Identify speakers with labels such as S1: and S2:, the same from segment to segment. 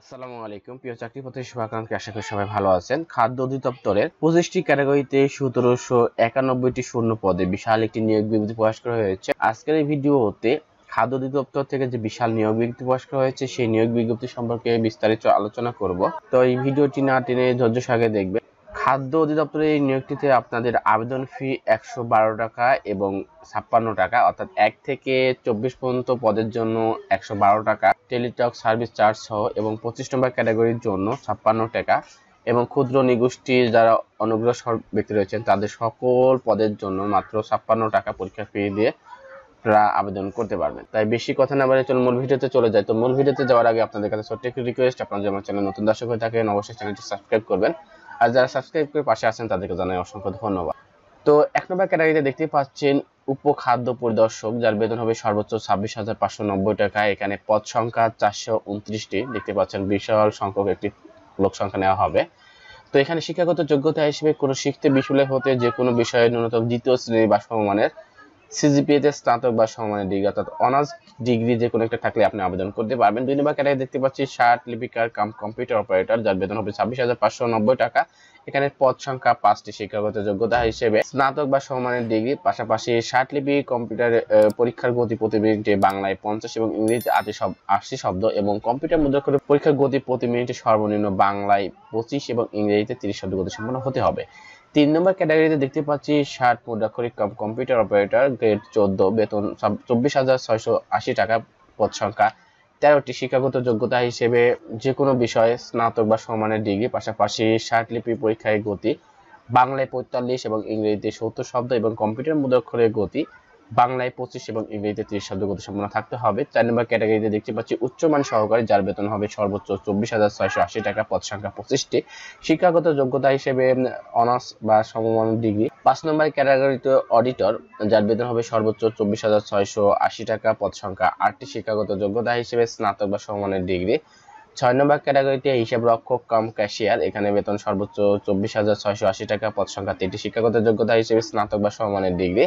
S1: আসসালামু আলাইকুম প্রিয় চাকরি প্রত্যাশী শুভাকাঙ্ক্ষী, আশা করি সবাই ভালো আছেন। খাদ্য অধিদপ্তরের 25টি ক্যাটাগরিতে 1791টি শূন্য পদে বিশাল একটি নিয়োগ বিজ্ঞপ্তি প্রকাশ করা হয়েছে। আজকের এই ভিডিওতে খাদ্য অধিদপ্তর থেকে যে বিশাল নিয়োগ বিজ্ঞপ্তি প্রকাশ করা হয়েছে সেই নিয়োগ বিজ্ঞপ্তি সম্পর্কে বিস্তারিত আলোচনা করব। তো এই ভিডিওটি না টেনে ধৈর্য সহকারে দেখবেন। খাদ্য অধিদপ্তরের এই নিয়োগটিতে আপনাদের আবেদন ফি 112 টাকা এবং 56 টাকা, অর্থাৎ 1 থেকে 24 পর্যন্ত পদের জন্য 112 টাকা, টেলিটক সার্ভিস চার্জ সহ, এবং 25 নম্বর ক্যাটাগরির জন্য 56 টাকা, এবং ক্ষুদ্র নিগোষ্ঠীর যারা অনগ্রসর ব্যক্তি রয়েছেন তাদের সকল পদের জন্য মাত্র 56 টাকা পরীক্ষা ফি দিয়ে আপনারা আবেদন করতে পারবেন। তাই বেশি কথা না বলে চলুন মূল ভিডিওতে চলে যায়। তো মূল ভিডিওতে যাওয়ার আগে আপনাদের কাছে ছোট্ট একটি রিকোয়েস্ট, আপনারা যদি আমার চ্যানেল নতুন দর্শক হয়ে থাকেন অবশ্যই চ্যানেলটি সাবস্ক্রাইব করবেন, আর যারা সাবস্ক্রাইব করে পাশে আছেন তাদেরকে জানাই অসংখ্য ধন্যবাদ। তো 1 নম্বর ক্যাটাগরিতে দেখতে পাচ্ছেন উপখাদ্য পরিদর্শক, যার বেতন হবে সর্বোচ্চ 26,590 টাকা। এখানে পদ সংখ্যা 429টি, দেখতে পাচ্ছেন বিশাল সংখ্যক একটি লোক সংখ্যা নেওয়া হবে। তো এখানে শিক্ষাগত যোগ্যতা হিসেবে কোনো শিখতে বিশুল্য হতে যে কোনো বিষয়ে ন্যূনতম দ্বিতীয় শ্রেণী বা সমমানের সিজিপিএ তে স্নাতক বা সমমানের ডিগ্রি অর্থাৎ অনার্স ডিগ্রি যে কোনো একটা থাকলে আপনি আবেদন করতে পারবেন। 2 নম্বর ক্যাটাগরি দেখতে পাচ্ছি ষাট লিপিকার কাম কম্পিউটার অপারেটর, যার বেতন হবে 26,590 টাকা। এখানে পদ সংখ্যা 5টি। শিক্ষাগত যোগ্যতা হিসেবে স্নাতক বা সমমানের ডিগ্রি, পাশাপাশি ষাট লিপি কম্পিউটার পরীক্ষার গতি প্রতি মিনিটে বাংলায় 50 এবং ইংরেজিতে 80 শব্দ, এবং কম্পিউটার মুদ্রাক্ষরে পরীক্ষার গতি প্রতি মিনিটে সর্বনিম্ন বাংলায় 25 এবং ইংরেজিতে 30 শব্দ গতি সম্পন্ন হতে হবে। 3 নম্বর ক্যাটাগরিতে দেখতে পাচ্ছি ষাট মুদ্রাক্ষরিক কম্পিউটার অপারেটর, গ্রেড 14, বেতন 24,680 টাকা, পদ সংখ্যা 13টি। শিক্ষাগত যোগ্যতা হিসেবে যে কোনো বিষয়ে স্নাতক বা সমমানের ডিগ্রি, পাশাপাশি ষাট লিপি পরীক্ষায় গতি বাংলায় 45 এবং ইংরেজিতে 70 শব্দ, এবং কম্পিউটার মুদ্রাক্ষরের গতি বাংলায় 25 এবং ইংরেজিতে 30 শব্দ গতি সম্পন্ন থাকতে হবে। 4 নম্বর ক্যাটাগরিতে দেখতে পাচ্ছি উচ্চমান সহকারী, যার বেতন হবে সর্বোচ্চ 24,680 টাকা, পদ সংখ্যা 25টি। শিক্ষাগত যোগ্যতা হিসেবে অনার্স বা সমমান ডিগ্রি। 5 নম্বর ক্যাটাগরিতে অডিটর, যার বেতন হবে সর্বোচ্চ 24,680 টাকা, পদ সংখ্যা 8টি। শিক্ষাগত যোগ্যতা হিসেবে স্নাতক বা সমমানের ডিগ্রি। 6 নম্বর ক্যাটাগরিতে হিসাব রক্ষক কাম ক্যাশিয়ার, এখানে বেতন সর্বোচ্চ 24,680 টাকা, পদ সংখ্যা 3টি। শিক্ষাগত যোগ্যতা হিসেবে স্নাতক বা সমমানের ডিগ্রি।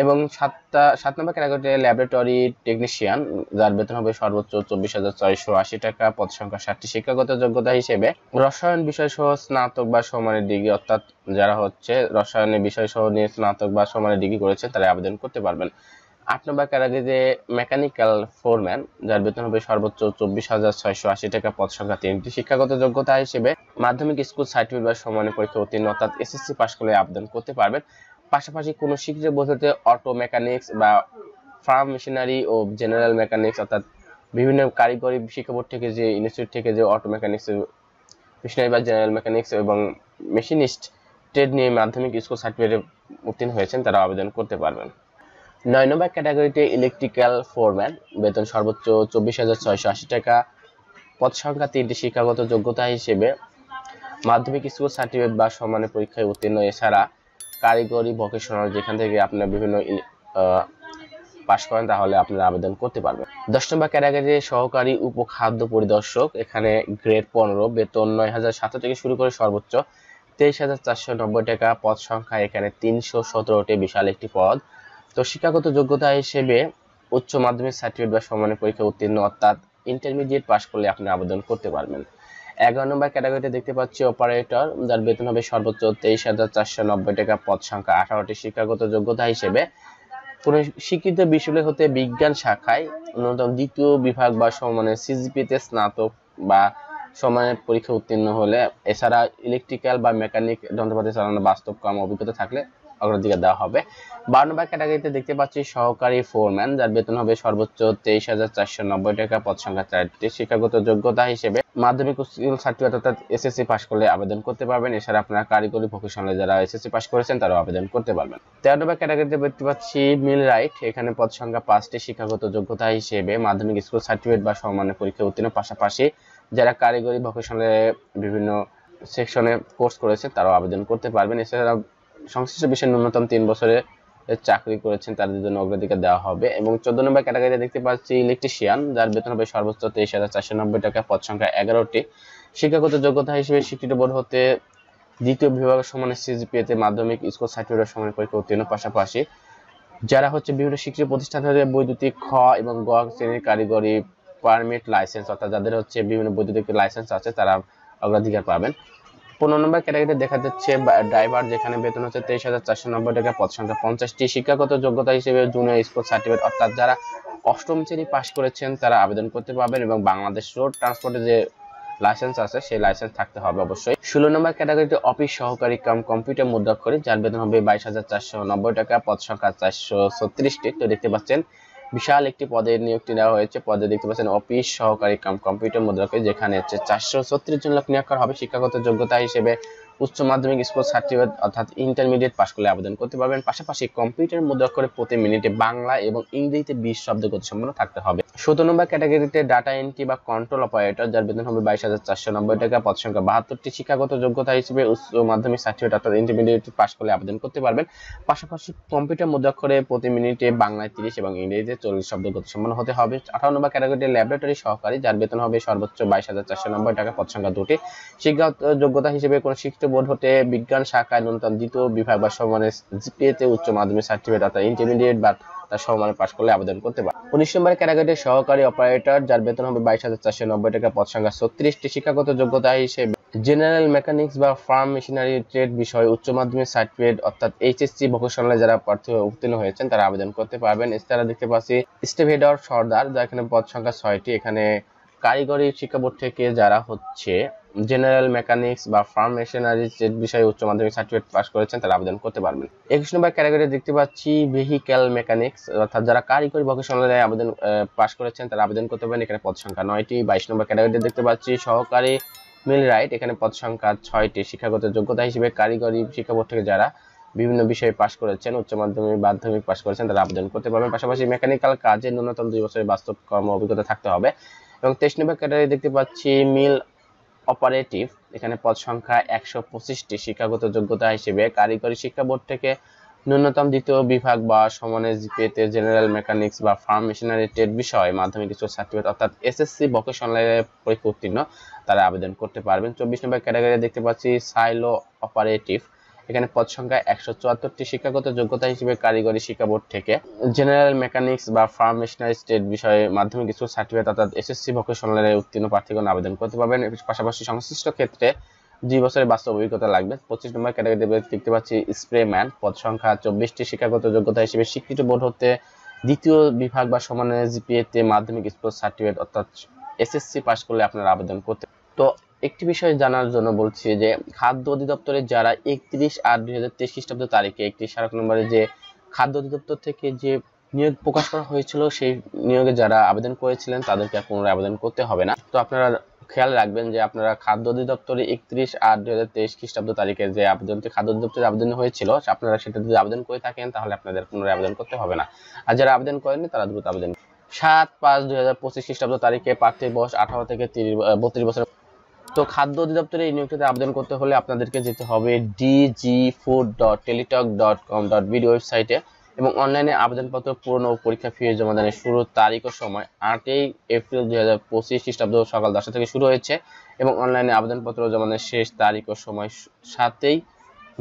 S1: এবং 7 নম্বর ক্যাটাগরিতে ল্যাবরেটরি টেকনিশিয়ান, যার বেতন হবে সর্বোচ্চ 24,680 টাকা, পদ সংখ্যা 7টি। শিক্ষাগত যোগ্যতা হিসেবে রসায়ন বিষয় সহ স্নাতক বা সমমানের ডিগ্রি, অর্থাৎ যারা হচ্ছে রসায়নের বিষয় সহ নিয়ে স্নাতক বা সমমানের ডিগ্রি করেছে তারা আবেদন করতে পারবেন। 8 নম্বর ক্যাটাগরিতে মেকানিক্যাল ফোরম্যান, যার বেতন হবে সর্বোচ্চ 24,680 টাকা, পদ সংখ্যা 3টি। শিক্ষাগত যোগ্যতা হিসেবে মাধ্যমিক স্কুল সার্টিফিকেট বা সমমানের পরীক্ষা উত্তীর্ণ অর্থাৎ এসএসসি পাস করলে আবেদন করতে পারবেন। পাশাপাশি কোনো স্বীকৃত পদ্ধতিতে অটো মেকানিক্স বা ফার্ম মেশিনারি ও জেনারেল মেকানিক্স, অর্থাৎ বিভিন্ন কারিগরি শিক্ষা বোর্ড থেকে যে ইনস্টিটিউট থেকে যে অটো মেকানিক্স, মেশিনারি বা জেনারেল মেকানিক্স এবং মেশিনিস্ট ট্রেড নিয়ে মাধ্যমিক স্কুল সার্টিফিকেটে উত্তীর্ণ হয়েছেন তারা আবেদন করতে পারবেন। 9 নম্বর ক্যাটাগরিতে ইলেকট্রিক্যাল ফোরম্যান, বেতন সর্বোচ্চ 24,680 টাকা, পদ সংখ্যা 3টি। শিক্ষাগত যোগ্যতা হিসেবে মাধ্যমিক স্কুল সার্টিফিকেট বা সমানের পরীক্ষায় উত্তীর্ণ, এছাড়া কারিগরি ভোকেশনাল যেখান থেকে আপনারা বিভিন্ন পাস করেন তাহলে আপনারা আবেদন করতে পারবেন। 10 নম্বর ক্যাটাগরিতে সহকারী উপখাদ্য পরিদর্শক, এখানে গ্রেড 15, বেতন 9,700 থেকে শুরু করে সর্বোচ্চ 23,490 টাকা, পদ সংখ্যা এখানে 317টি, বিশাল একটি পদ। তো শিক্ষাগত যোগ্যতা হিসেবে উচ্চ মাধ্যমিক সার্টিফিকেট বা সমমানের পরীক্ষা উত্তীর্ণ অর্থাৎ ইন্টারমিডিয়েট পাস করলে আপনি আবেদন করতে পারবেন। 11 নম্বর ক্যাটাগরিতে দেখতে পাচ্ছি অপারেটর, যার বেতন হবে সর্বোচ্চ 23,490 টাকা, পদ সংখ্যা 18টি। শিক্ষাগত যোগ্যতা হিসেবে কোনো স্বীকৃত বিশ্ববিদ্যালয় হতে বিজ্ঞান শাখায় ন্যূনতম দ্বিতীয় বিভাগ বা সমমানের সিজিপিএতে স্নাতক বা সমমানের পরীক্ষা উত্তীর্ণ হলে, এছাড়া ইলেকট্রিক্যাল বা মেকানিক যন্ত্রপাতি চালানোর বাস্তব কর্ম অভিজ্ঞতা থাকলে অগ্রাধিকার দেওয়া হবে। 12 নম্বর ক্যাটাগরিতে দেখতে পাচ্ছি সহকারী ফোরম্যান, যার বেতন হবে সর্বোচ্চ 23,490 টাকা, পদ সংখ্যা 4টি। শিক্ষাগত যোগ্যতা হিসেবে মাধ্যমিক স্কুল সার্টিফিকেট অর্থাৎ এসএসসি পাস করলে আবেদন করতে পারবেন, এছাড়া আপনারা কারিগরি ভোকেশনালে যারা এসএসসি পাস করেছেন তারাও আবেদন করতে পারবেন। 13 নম্বর ক্যাটাগরিতে দেখতে পাচ্ছি মিল রাইট, এখানে পদ সংখ্যা 5টি। শিক্ষাগত যোগ্যতা হিসেবে মাধ্যমিক স্কুল সার্টিফিকেট বা সমমানের পরীক্ষা উত্তীর্ণ, পাশাপাশি যারা কারিগরি ভোকেশনালে বিভিন্ন সেকশনে কোর্স করেছে তারাও আবেদন করতে পারবেন। এছাড়া সংশ্লিষ্ট বিষয়ে ন্যূনতম 3 বছরের চাকরি করেছেন তাদের জন্য অগ্রাধিকার দেওয়া হবে। এবং 14 নম্বর ক্যাটাগরিতে দেখতে পাচ্ছি ইলেকট্রিশিয়ান, যার বেতন হবে সর্বোচ্চ 23,490 টাকা, পদ সংখ্যা 11টি। শিক্ষাগত যোগ্যতা হিসেবে স্বীকৃত বোর্ড হতে দ্বিতীয় বিভাগের সমানের সিজিপিএতে মাধ্যমিক স্কুল সার্টিফিকেট সমানের পরীক্ষা উত্তীর্ণ, পাশাপাশি যারা হচ্ছে বিভিন্ন স্বীকৃত প্রতিষ্ঠান থেকে বৈদ্যুতিক খ এবং গ শ্রেণীর কারিগরি পারমিট লাইসেন্স অর্থাৎ যাদের হচ্ছে বিভিন্ন বৈদ্যুতিক লাইসেন্স আছে তারা অগ্রাধিকার পাবেন। 15 নম্বর ক্যাটাগরিতে দেখা যাচ্ছে ড্রাইভার, যেখানে বেতন হচ্ছে 23,490 টাকা, পদ সংখ্যা 50টি। শিক্ষাগত যোগ্যতা হিসেবে জুনিয়র স্পোর্টস সার্টিফিকেট অর্থাৎ যারা অষ্টম শ্রেণী পাশ করেছেন তারা আবেদন করতে পারবেন এবং বাংলাদেশ রোড ট্রান্সপোর্টে যে লাইসেন্স আছে সেই লাইসেন্স থাকতে হবে অবশ্যই। 16 নম্বর ক্যাটাগরিতে অফিস সহকারী কাম কম্পিউটার মুদ্রাক্ষরিক, যার বেতন হবে 22,490 টাকা, পদ সংখ্যা 436টি। তো দেখতে পাচ্ছেন বিশাল একটি পদের নিয়োগটি দেওয়া হয়েছে। পদে দেখতে পাচ্ছেন অফিস সহকারী কাম কম্পিউটার মুদ্রাক্ষরিক, যেখানে হচ্ছে 436 জন লোক নিয়োগ করা হবে। শিক্ষাগত যোগ্যতা হিসেবে উচ্চ মাধ্যমিক স্পোর্টস সার্টিফিকেট অর্থাৎ ইন্টারমিডিয়েট পাশ করলে আবেদন করতে পারবেন। পাশাপাশি কম্পিউটার মুদ্রাক্ষরে প্রতি মিনিটে বাংলা এবং ইংরেজিতে 20 শব্দ গতিসম্পন্ন থাকতে হবে। 17 নম্বর ক্যাটাগরিতে ডাটা এন্ট্রি বা কন্ট্রোল অপারেটর, যার বেতন হবে 22,490 টাকা, পদ সংখ্যা 72টি। শিক্ষাগত যোগ্যতা হিসেবে উচ্চ মাধ্যমিক সার্টিফিকেট অর্থাৎ ইন্টারমিডিয়েট পাশ করলে আবেদন করতে পারবেন। পাশাপাশি কম্পিউটার মুদ্রাক্ষরে প্রতি মিনিটে বাংলায় 30 এবং ইংরেজিতে 40 শব্দ গতিসম্পন্ন হতে হবে। 18 নম্বর ক্যাটাগরিতে ল্যাবরেটরি সহকারী, যার বেতন হবে সর্বোচ্চ 22,490 টাকা, পদ সংখ্যা 2টি। শিক্ষাগত যোগ্যতা হিসেবে কোন শিক্ষিত বোর্ড হতে বিজ্ঞান শাখায় ন্যূনতম দ্বিতীয় বিভাগ বা সমমানের জিপিএতে উচ্চ মাধ্যমিক সার্টিফিকেট অর্থাৎ ইন্টারমিডিয়েট বা তার সমমানে পাশ করলে আবেদন করতে পারে। 19 নম্বর ক্যাটাগরিতে সহকারী অপারেটর, যার বেতন হবে 22,490 টাকা, পদ সংখ্যা 36টি। শিক্ষাগত যোগ্যতা হিসেবে জেনারেল মেকানিক্স বা ফার্ম মেশিনারি ট্রেড বিষয়ে উচ্চ মাধ্যমিক সার্টিফিকেট অর্থাৎ এইচএসসি ভোকেশনালে যারা প্রার্থী উত্তীর্ণ হয়েছেন তারা আবেদন করতে পারবেন। এছাড়া দেখতে পাচ্ছি স্টেভেডর সর্দার, যার এখানে পদ সংখ্যা 6টি। এখানে কারিগরি শিক্ষা বোর্ড থেকে যারা হচ্ছে জেনারেল মেকানিক্স বা ফার্ম মেশিনারি ট্রেড বিষয়ে উচ্চ মাধ্যমিক সার্টিফিকেট পাস করেছেন তারা আবেদন করতে পারবেন। 21 নম্বর ক্যাটাগরি দেখতে পাচ্ছি ভেহিক্যাল মেকানিক্স অর্থাৎ যারা কারিগরি ভোকেশনালে আবেদন পাস করেছেন তারা আবেদন করতে পারবেন। এখানে পদ সংখ্যা 9টি। 22 নম্বর ক্যাটাগরিতে দেখতে পাচ্ছি সহকারী মিলরাইট, এখানে পদ সংখ্যা 6টি। শিক্ষাগত যোগ্যতা হিসেবে কারিগরি শিক্ষা বোর্ড থেকে যারা বিভিন্ন বিষয়ে পাশ করেছেন, উচ্চ মাধ্যমিক মাধ্যমিক পাশ করেছেন তারা আবেদন করতে পারবেন। পাশাপাশি মেকানিক্যাল কাজে ন্যূনতম 2 বছরের বাস্তব কর্ম অভিজ্ঞতা থাকতে হবে। এবং 23 নম্বর ক্যাটাগরি দেখতে পাচ্ছি মিল অপারেটিভ, এখানে পদ সংখ্যা 125টি। শিক্ষাগত যোগ্যতা হিসেবে কারিগরি শিক্ষা বোর্ড থেকে ন্যূনতম দ্বিতীয় বিভাগ বা সমানের জিপিএতে জেনারেল মেকানিক্স বা ফার্ম মেশিনারি ট্রেড বিষয়ে মাধ্যমিক সার্টিফিকেট অর্থাৎ এসএসসি ভোকেশনাল পরীক্ষা উত্তীর্ণ তারা আবেদন করতে পারবেন। 24 নম্বর ক্যাটাগরি দেখতে পাচ্ছি সাইলো অপারেটিভ, এখানে পদ সংখ্যা 174টি। শিক্ষাগত যোগ্যতা হিসেবে কারিগরি শিক্ষা বোর্ড থেকে জেনারেল মেকানিক্স বা ফার্ম মেশিনারি ট্রেড বিষয়ে মাধ্যমিক সার্টিফিকেট অর্থাৎ এসএসসি ভোকেশনাল উত্তীর্ণ প্রার্থীগণ আবেদন করতে পারবেন। পাশাপাশি সংশ্লিষ্ট ক্ষেত্রে 2 বছরের বাস্তব অভিজ্ঞতা লাগবে। 25 নম্বর ক্যাটাগরিতে দেখতে পাচ্ছি স্প্রেম্যান, পদ সংখ্যা 24টি। শিক্ষাগত যোগ্যতা হিসেবে স্বীকৃত বোর্ড হতে দ্বিতীয় বিভাগ বা সমানের জিপিএতে মাধ্যমিক স্পোর্টস সার্টিফিকেট অর্থাৎ এসএসসি পাস করলে আপনারা আবেদন করতে। তো একটি বিষয় জানার জন্য বলছি যে খাদ্য অধিদপ্তরের যারা 31/8/2023 খ্রিস্টাব্দ তারিখে 31 নম্বরে যে খাদ্য অধিদপ্তর থেকে যে নিয়োগ প্রকাশ করা হয়েছিল সেই নিয়োগে যারা আবেদন করেছিলেন তাদেরকে আর পুনরায় আবেদন করতে হবে না। তো আপনারা খেয়াল রাখবেন যে আপনারা খাদ্য অধিদপ্তরে 31/8/2023 খ্রিস্টাব্দ তারিখে যে আবেদনটি খাদ্য অধিদপ্তরে আবেদন হয়েছিল আপনারা সেটা যদি আবেদন করে থাকেন তাহলে আপনাদের পুনরায় আবেদন করতে হবে না। আর যারা আবেদন করেননি তারা দ্রুত আবেদন। 7/5/2025 খ্রিস্টাব্দ তারিখে প্রার্থীর বয়স 18 থেকে 32 বছর। তো খাদ্য অধিদপ্তরে এই নিয়োগটিতে আবেদন করতে হলে আপনাদেরকে যেতে হবে dgfood.teletalk.com.bd ওয়েবসাইটে এবং অনলাইনে আবেদনপত্র পূরণ ও পরীক্ষা ফি জমা দানের শুরুর তারিখ ও সময় 8 এপ্রিল 2025 খ্রিস্টাব্দ সকাল 10টা থেকে শুরু হয়েছে এবং অনলাইনে আবেদনপত্র জমা দানের শেষ তারিখ ও সময় 7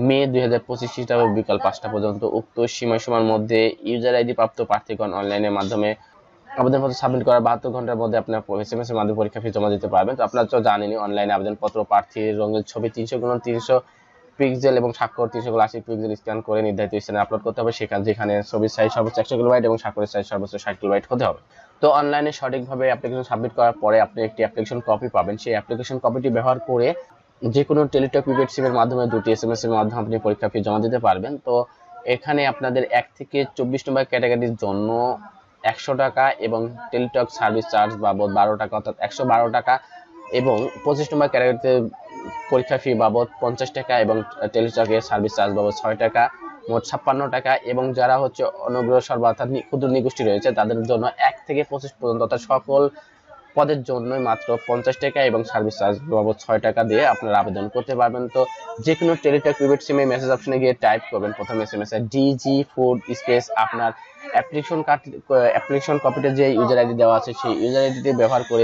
S1: মে 2025 খ্রিস্টাব্দ বিকাল 5টা পর্যন্ত। উক্ত সময়সীমার মধ্যে ইউজার আইডি প্রাপ্ত প্রার্থীগণ অনলাইনের মাধ্যমে আবেদনপত্র সাবমিট করার 72 ঘন্টার মধ্যে আপনার এসএমএস এর মাধ্যমে পরীক্ষা ফি জমা দিতে পারবেন। তো আপনারা তো জানেনই অনলাইনে আবেদনপত্র প্রার্থীর রঙের ছবি 300x300 পিক্সেল এবং স্বাক্ষর 380 পিক্সেল স্ক্যান করে নির্ধারিত স্থানে আপলোড করতে হবে। যেখানে ছবির সাইজ সর্বোচ্চ 100 কিলোবাইট এবং স্বাক্ষরের সাইজ সর্বোচ্চ 60 কিলোবাইট হতে হবে। তো অনলাইনে সঠিকভাবে অ্যাপ্লিকেশন সাবমিট করার পরে আপনি একটি অ্যাপ্লিকেশন কপি পাবেন। সেই অ্যাপ্লিকেশন কপিটি ব্যবহার করে যে কোনো টেলিটক প্রিপেড সিমের মাধ্যমে 2টি এসএমএস এর মাধ্যমে আপনি পরীক্ষা ফি জমা দিতে পারবেন। তো এখানে আপনাদের 1 থেকে 24 নম্বর ক্যাটাগরির জন্য 100 টাকা এবং টেলিটক সার্ভিস চার্জ বাবদ 12 টাকা অর্থাৎ 112 টাকা এবং 25 নম্বর ক্যাটাগরিতে পরীক্ষা ফি বাবদ 50 টাকা এবং টেলিটকের সার্ভিস চার্জ বাবদ 6 টাকা, মোট 56 টাকা। এবং যারা হচ্ছে অনগ্রসর বা অর্থাৎ ক্ষুদ্র নিগোষ্ঠী রয়েছে তাদের জন্য 1 থেকে 25 পর্যন্ত অর্থাৎ সকল পদের জন্যই মাত্র 50 টাকা এবং সার্ভিস চার্জ বাবদ 6 টাকা দিয়ে আপনারা আবেদন করতে পারবেন। তো যে কোনো টেলিটক প্রিপেড সিমে মেসেজ অপশনে গিয়ে টাইপ করবেন প্রথম এসএমএস এ DGFood স্পেস আপনার অ্যাপ্লিকেশন কপিতে যে ইউজার আইডি দেওয়া আছে সেই ইউজার আইডিটি ব্যবহার করে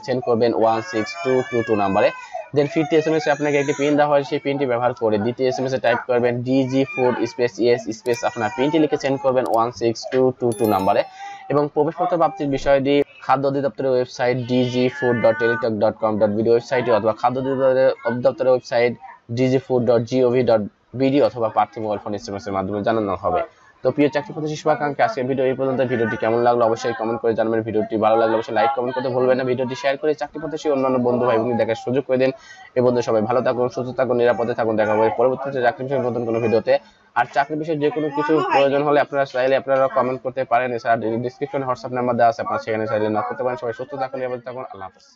S1: সেন্ড করবেন 16222 নম্বরে। দেন ফিরতি এসএমএস এ আপনাকে একটি পিন দেওয়া হয় সেই পিনটি ব্যবহার করে দ্বিতীয় এসএমএস এ টাইপ করবেন DGFood স্পেস ইয়েস স্পেস আপনার পিনটি লিখে সেন্ড করবেন 16222 নম্বরে। এবং প্রবেশপত্র প্রাপ্তির বিষয়টি খাদ্য অধিদপ্তরের ওয়েবসাইট dgfood.teletalk.com.bd ওয়েবসাইটে অথবা খাদ্য অধিদপ্তরের ওয়েবসাইট dgfood.gov.bd অথবা প্রার্থী মোবাইল ফোন এসএমএস এর মাধ্যমে জানানো হবে। তো প্রিয় চাকরি প্রত্যাশী শুভাকাঙ্ক্ষী, আজকের ভিডিও এই পর্যন্ত। ভিডিওটি কেমন লাগলো অবশ্যই কমেন্ট করে জানাবেন। ভিডিওটি ভালো লাগলে অবশ্যই লাইক কমেন্ট করতে ভুলবেন না। ভিডিওটি শেয়ার করে চাকরি প্রত্যাশী অন্যান্য বন্ধু ভাই বোনদের দেখার সুযোগ করে দিন। এই বন্ধু সবাই ভালো থাকুন, সুস্থ থাকুন, নিরাপদে থাকুন। দেখা হবে পরবর্তীতে চাকরি বিষয়ে নতুন কোনো ভিডিওতে। আর চাকরি বিষয়ে যে কোনো কিছু প্রয়োজন হলে আপনারা চাইলে আপনারা কমেন্ট করতে পারেন। এছাড়া ডেসক্রিপশনে হোয়াটসঅ্যাপ নাম্বার দেওয়া আছে, আপনারা সেখানে চাইলে নক করতে পারেন। সবাই সুস্থ থাকুন, নিরাপদে থাকুন। আল্লাহ হাফেজ।